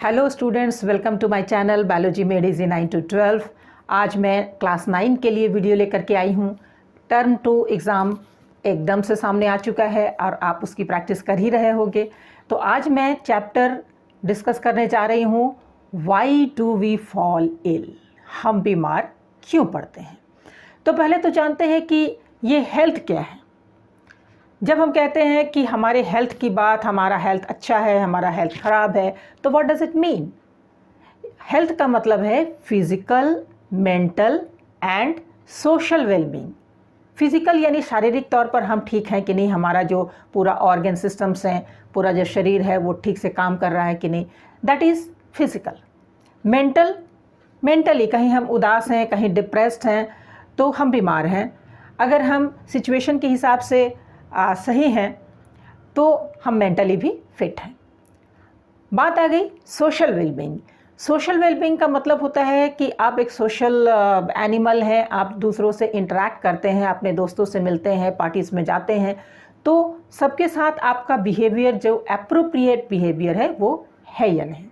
Hello students, welcome to my channel biology made easy 9 to 12। आज मैं class 9 के लिए वीडियो लेकर के आई हूँ। टर्म 2 एग्ज़ाम एकदम से सामने आ चुका है और आप उसकी प्रैक्टिस कर ही रहे होंगे। तो आज मैं चैप्टर डिस्कस करने जा रही हूँ, why do we fall ill, हम बीमार क्यों पड़ते हैं। तो पहले तो जानते हैं कि ये हेल्थ क्या है। जब हम कहते हैं कि हमारे हेल्थ की बात, हमारा हेल्थ अच्छा है, हमारा हेल्थ ख़राब है, तो what does it mean. Health का मतलब है physical, mental and social wellbeing. Physical यानी शारीरिक तौर पर हम ठीक हैं कि नहीं, हमारा जो पूरा ऑर्गन सिस्टम्स हैं, पूरा जो शरीर है वो ठीक से काम कर रहा है कि नहीं, दैट इज़ फिज़िकल। मेंटली कहीं हम उदास हैं, कहीं डिप्रेस्ड हैं, तो हम बीमार हैं। अगर हम सिचुएशन के हिसाब से सही हैं तो हम मेंटली भी फिट हैं। बात आ गई सोशल वेलबींग। सोशल वेलबींग का मतलब होता है कि आप एक सोशल एनिमल हैं, आप दूसरों से इंटरेक्ट करते हैं, अपने दोस्तों से मिलते हैं, पार्टीज़ में जाते हैं, तो सबके साथ आपका बिहेवियर जो एप्रोप्रिएट बिहेवियर है वो है या नहीं।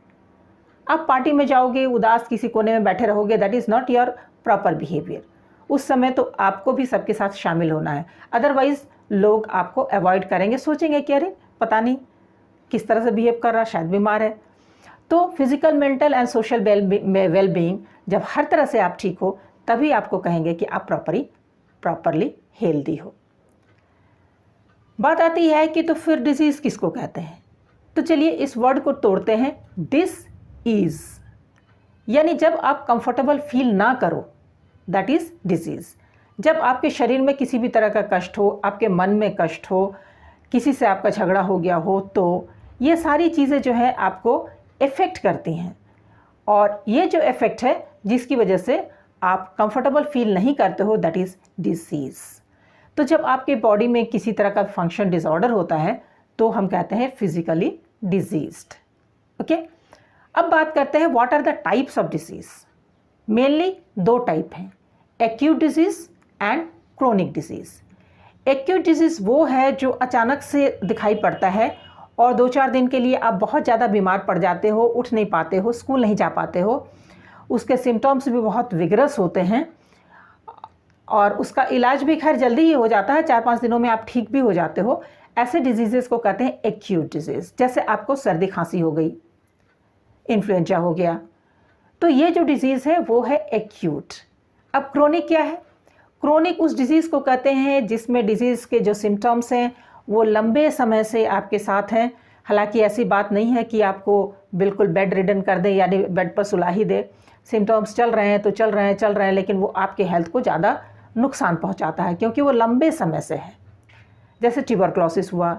आप पार्टी में जाओगे, उदास किसी कोने में बैठे रहोगे, that is not your proper behaviour. उस समय तो आपको भी सबके साथ शामिल होना है, अदरवाइज़ लोग आपको अवॉइड करेंगे, सोचेंगे कि अरे पता नहीं किस तरह से बिहेव कर रहा, शायद बीमार है। तो physical, mental and social wellbeing जब हर तरह से आप ठीक हो, तभी आपको कहेंगे कि आप प्रॉपरली हेल्दी हो। बात आती है कि तो फिर डिजीज़ किसको कहते हैं। तो चलिए इस वर्ड को तोड़ते हैं, डिस ईज़, यानी जब आप कंफर्टेबल फील ना करो, दैट इज़ डिजीज़। जब आपके शरीर में किसी भी तरह का कष्ट हो, आपके मन में कष्ट हो, किसी से आपका झगड़ा हो गया हो, तो ये सारी चीज़ें जो है आपको इफ़ेक्ट करती हैं। और ये जो इफ़ेक्ट है जिसकी वजह से आप कंफर्टेबल फील नहीं करते हो, दैट इज़ डिसीज़। तो जब आपके बॉडी में किसी तरह का फंक्शन डिसऑर्डर होता है तो हम कहते हैं फिजिकली डिजीज्ड। ओके, अब बात करते हैं what are the types of disease. Mainly दो टाइप हैं, acute disease and chronic disease. Acute disease वो है जो अचानक से दिखाई पड़ता है और 2-4 दिन के लिए आप बहुत ज़्यादा बीमार पड़ जाते हो, उठ नहीं पाते हो, स्कूल नहीं जा पाते हो, उसके सिम्टम्स भी बहुत विगरस होते हैं और उसका इलाज भी खैर जल्दी ही हो जाता है, 4-5 दिनों में आप ठीक भी हो जाते हो। ऐसे डिजीज़ेस को कहते हैं एक्यूट डिजीज़। जैसे आपको सर्दी खांसी हो गई, इन्फ्लुएंजा हो गया, तो ये जो डिजीज़ है वो है एक्यूट। अब क्रोनिक क्या है। क्रोनिक उस डिज़ीज़ को कहते हैं जिसमें डिज़ीज़ के जो सिम्टम्स हैं वो लंबे समय से आपके साथ हैं। हालांकि ऐसी बात नहीं है कि आपको बिल्कुल बेड रिडन कर दे, यानी बेड पर सुला ही दे। सिम्टम्स चल रहे हैं तो चल रहे हैं, लेकिन वो आपके हेल्थ को ज़्यादा नुकसान पहुंचाता है क्योंकि वो लंबे समय से है। जैसे ट्यूबरक्लोसिस हुआ,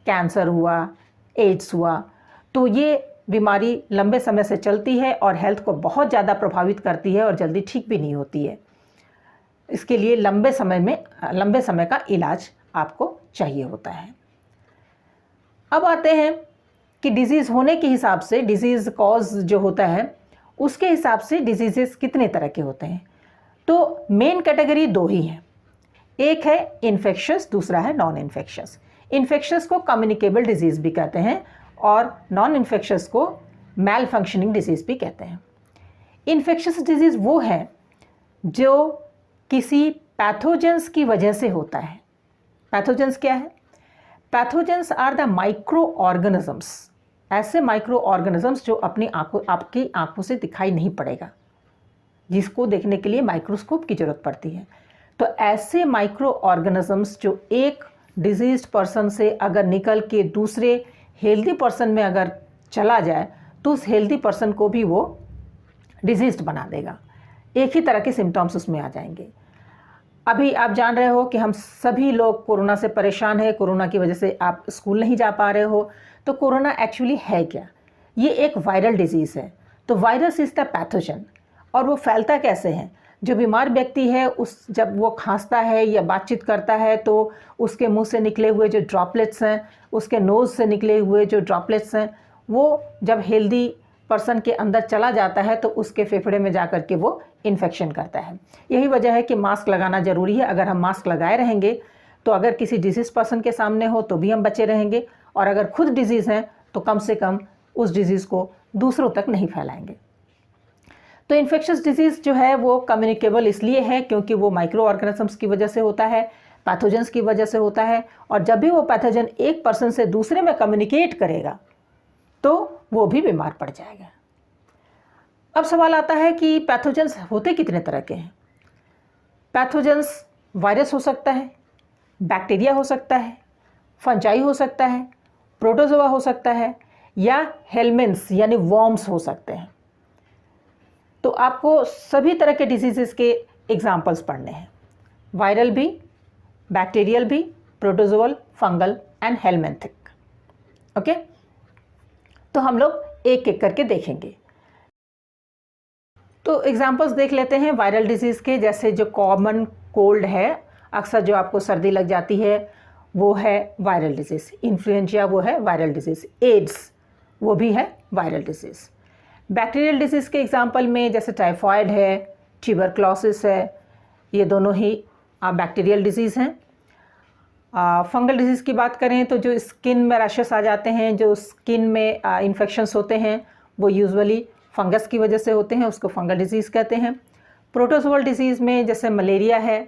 कैंसर हुआ, एड्स हुआ, तो ये बीमारी लंबे समय से चलती है और हेल्थ को बहुत ज़्यादा प्रभावित करती है और जल्दी ठीक भी नहीं होती है। इसके लिए लंबे समय का इलाज आपको चाहिए होता है। अब आते हैं कि डिजीज़ होने के हिसाब से, डिजीज़ कॉज जो होता है उसके हिसाब से डिजीज़ेस कितने तरह के होते हैं। तो मेन कैटेगरी दो ही हैं, एक है इन्फेक्शस, दूसरा है नॉन इन्फेक्शस। इन्फेक्शस को कम्युनिकेबल डिजीज़ भी कहते हैं और नॉन इन्फेक्शस को मैल फंक्शनिंग डिजीज़ भी कहते हैं। इन्फेक्शस डिजीज़ वो है जो किसी पैथोजेंस की वजह से होता है। पैथोजेंस क्या है। Pathogens are the micro organisms, ऐसे माइक्रो ऑर्गेनिजम्स जो आपकी आंखों से दिखाई नहीं पड़ेगा, जिसको देखने के लिए माइक्रोस्कोप की जरूरत पड़ती है। तो ऐसे माइक्रो ऑर्गेनिजम्स जो एक डिजीज्ड पर्सन से अगर निकल के दूसरे हेल्दी पर्सन में अगर चला जाए तो उस हेल्दी पर्सन को भी वो डिजीज्ड बना देगा, एक ही तरह के सिम्टम्स उसमें आ जाएंगे। अभी आप जान रहे हो कि हम सभी लोग कोरोना से परेशान हैं, कोरोना की वजह से आप स्कूल नहीं जा पा रहे हो। तो कोरोना एक्चुअली है क्या। ये एक वायरल डिजीज़ है। तो वायरस इज़ द पैथोजन। और वो फैलता कैसे है। जो बीमार व्यक्ति है उस जब वो खांसता है या बातचीत करता है तो उसके मुंह से निकले हुए जो ड्रॉपलेट्स हैं, उसके नोज़ से निकले हुए जो ड्रॉपलेट्स हैं, वो जब हेल्दी पर्सन के अंदर चला जाता है तो उसके फेफड़े में जा कर के वो इन्फेक्शन करता है। यही वजह है कि मास्क लगाना ज़रूरी है। अगर हम मास्क लगाए रहेंगे तो अगर किसी डिजीज़ पर्सन के सामने हो तो भी हम बचे रहेंगे, और अगर खुद डिजीज़ हैं तो कम से कम उस डिज़ीज़ को दूसरों तक नहीं फैलाएंगे। तो इन्फेक्शियस डिजीज़ जो है वो कम्युनिकेबल इसलिए है क्योंकि वो माइक्रो ऑर्गेनिजम्स की वजह से होता है, पैथोजेंस की वजह से होता है, और जब भी वो पैथोजन एक पर्सन से दूसरे में कम्युनिकेट करेगा तो वो भी बीमार पड़ जाएगा। अब सवाल आता है कि पैथोजेंस होते कितने तरह के हैं। पैथोजेंस वायरस हो सकता है, बैक्टीरिया हो सकता है, फंजाई हो सकता है, प्रोटोजोआ हो सकता है, या हेलमिन्स यानी वॉर्म्स हो सकते हैं। तो आपको सभी तरह के डिजीज़ेस के एग्जाम्पल्स पढ़ने हैं, वायरल भी, बैक्टीरियल भी, protozoal, fungal and helminthic. Okay, तो हम लोग एक एक करके देखेंगे। तो एग्जाम्पल्स देख लेते हैं वायरल डिजीज़ के। जैसे जो कॉमन कोल्ड है, अक्सर जो आपको सर्दी लग जाती है वो है वायरल डिजीज़। इन्फ्लुएंजा वो है वायरल डिजीज़। एड्स वो भी है वायरल डिजीज़। बैक्टीरियल डिजीज़ के एग्जांपल में जैसे टाइफॉइड है, ट्यूबरक्लोसिस है, ये दोनों ही बैक्टीरियल डिजीज़ हैं। फंगल डिजीज़ की बात करें तो जो स्किन में रैशेस आ जाते हैं, जो स्किन में इन्फेक्शंस होते हैं, वो यूजुअली फंगस की वजह से होते हैं, उसको फंगल डिजीज़ कहते हैं। प्रोटोजोअल डिजीज़ में जैसे मलेरिया है,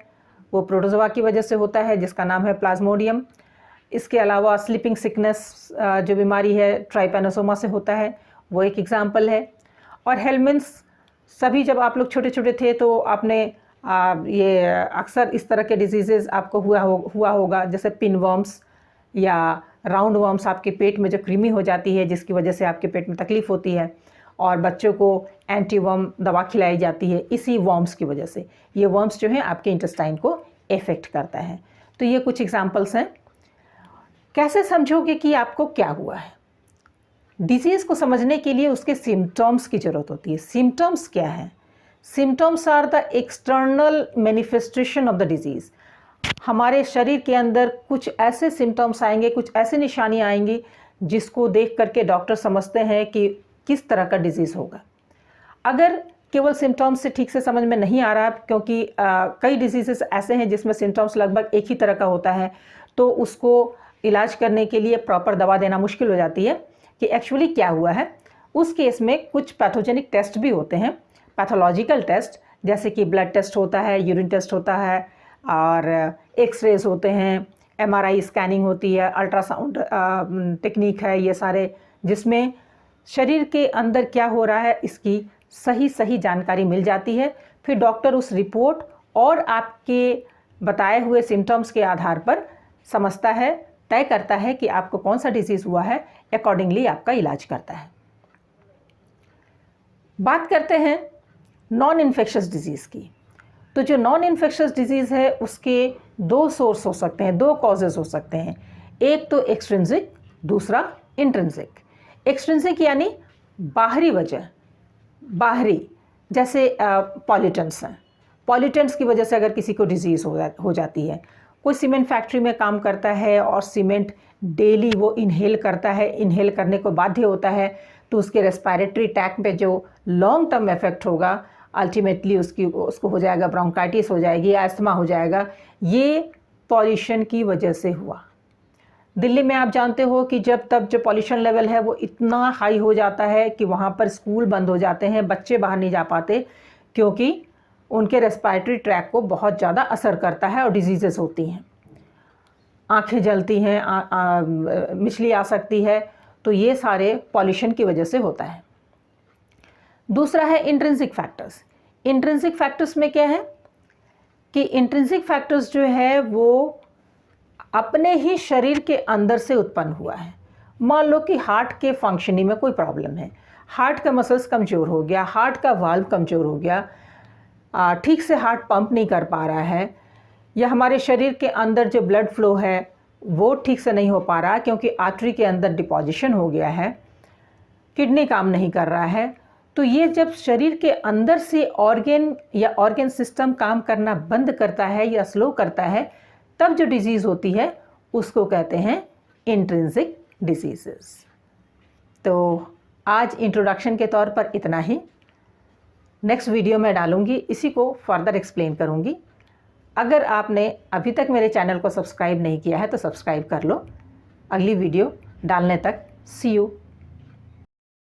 वो प्रोटोजोआ की वजह से होता है जिसका नाम है प्लाज्मोडियम। इसके अलावा स्लीपिंग सिकनेस जो बीमारी है ट्राइपैनोसोमा से होता है, वो एक एग्जाम्पल है। और हेलमिन्स, सभी जब आप लोग छोटे छोटे थे तो आपने ये अक्सर इस तरह के डिजीज़ेज़ आपको हुआ होगा, जैसे पिन वर्म्स या राउंड वर्म्स। आपके पेट में जो कृमि हो जाती है जिसकी वजह से आपके पेट में तकलीफ़ होती है, और बच्चों को एंटी वर्म दवा खिलाई जाती है इसी वर्म्स की वजह से। ये वर्म्स जो हैं आपके इंटेस्टाइन को इफ़ेक्ट करता है। तो ये कुछ एग्जांपल्स हैं। कैसे समझोगे कि आपको क्या हुआ है? डिजीज़ को समझने के लिए उसके सिम्टम्स की ज़रूरत होती है। सिम्टम्स क्या है? Symptoms are the external manifestation of the disease. हमारे शरीर के अंदर कुछ ऐसे सिम्टम्स आएंगे, कुछ ऐसी निशानियाँ आएंगी जिसको देख करके डॉक्टर समझते हैं कि किस तरह का डिजीज़ होगा। अगर केवल सिम्टम्स से ठीक से समझ में नहीं आ रहा, क्योंकि कई डिजीज़ेस ऐसे हैं जिसमें सिम्टम्स लगभग एक ही तरह का होता है, तो उसको इलाज करने के लिए प्रॉपर दवा देना मुश्किल हो जाती है कि एक्चुअली क्या हुआ है। उस केस में कुछ पैथोजेनिक टेस्ट भी होते हैं, पैथोलॉजिकल टेस्ट, जैसे कि ब्लड टेस्ट होता है, यूरिन टेस्ट होता है, और एक्सरेज होते हैं, MRI स्कैनिंग होती है, अल्ट्रासाउंड टेक्निक है, ये सारे, जिसमें शरीर के अंदर क्या हो रहा है इसकी सही जानकारी मिल जाती है। फिर डॉक्टर उस रिपोर्ट और आपके बताए हुए सिम्टम्स के आधार पर समझता है, तय करता है कि आपको कौन सा डिजीज़ हुआ है, अकॉर्डिंगली आपका इलाज करता है। बात करते हैं नॉन इन्फेक्शियस डिजीज़ की। तो जो नॉन इन्फेक्शियस डिजीज़ है उसके दो सोर्स हो सकते हैं, दो कॉजेज़ हो सकते हैं। एक तो एक्सट्रिंसिक, दूसरा इंट्रिंसिक। एक्सट्रिंसिक यानी बाहरी वजह, बाहरी, जैसे पॉल्यूटेंट्स हैं। पॉल्यूटेंट्स की वजह से अगर किसी को डिजीज़ हो जाती है, कोई सीमेंट फैक्ट्री में काम करता है और सीमेंट डेली वो इनहेल करता है, इनहेल करने को बाध्य होता है, तो उसके रेस्पिरेटरी ट्रैक्ट पे जो लॉन्ग टर्म इफेक्ट होगा, अल्टीमेटली उसको हो जाएगा ब्रोंकाइटिस हो जाएगी, अस्थमा हो जाएगा। ये पॉल्यूशन की वजह से हुआ। दिल्ली में आप जानते हो कि जब तब जो पॉल्यूशन लेवल है वो इतना हाई हो जाता है कि वहाँ पर स्कूल बंद हो जाते हैं, बच्चे बाहर नहीं जा पाते, क्योंकि उनके रेस्पिरेटरी ट्रैक को बहुत ज़्यादा असर करता है और डिजीज़ेस होती हैं। आँखें जलती हैं, मिचली आ सकती है, तो ये सारे पॉल्यूशन की वजह से होता है। दूसरा है इंट्रिंसिक फैक्टर्स। इंट्रिंसिक फैक्टर्स में क्या है कि इंट्रिंसिक फैक्टर्स जो है वो अपने ही शरीर के अंदर से उत्पन्न हुआ है। मान लो कि हार्ट के फंक्शनिंग में कोई प्रॉब्लम है, हार्ट का मसल्स कमज़ोर हो गया, हार्ट का वाल्व कमज़ोर हो गया, ठीक से हार्ट पंप नहीं कर पा रहा है, या हमारे शरीर के अंदर जो ब्लड फ्लो है वो ठीक से नहीं हो पा रहा क्योंकि आर्टरी के अंदर डिपॉजिशन हो गया है, किडनी काम नहीं कर रहा है। तो ये जब शरीर के अंदर से ऑर्गन या ऑर्गन सिस्टम काम करना बंद करता है या स्लो करता है, तब जो डिजीज़ होती है उसको कहते हैं इंट्रिंसिक डिजीज़ेस। तो आज इंट्रोडक्शन के तौर पर इतना ही। नेक्स्ट वीडियो में डालूंगी, इसी को फर्दर एक्सप्लेन करूंगी। अगर आपने अभी तक मेरे चैनल को सब्सक्राइब नहीं किया है तो सब्सक्राइब कर लो। अगली वीडियो डालने तक सी यू।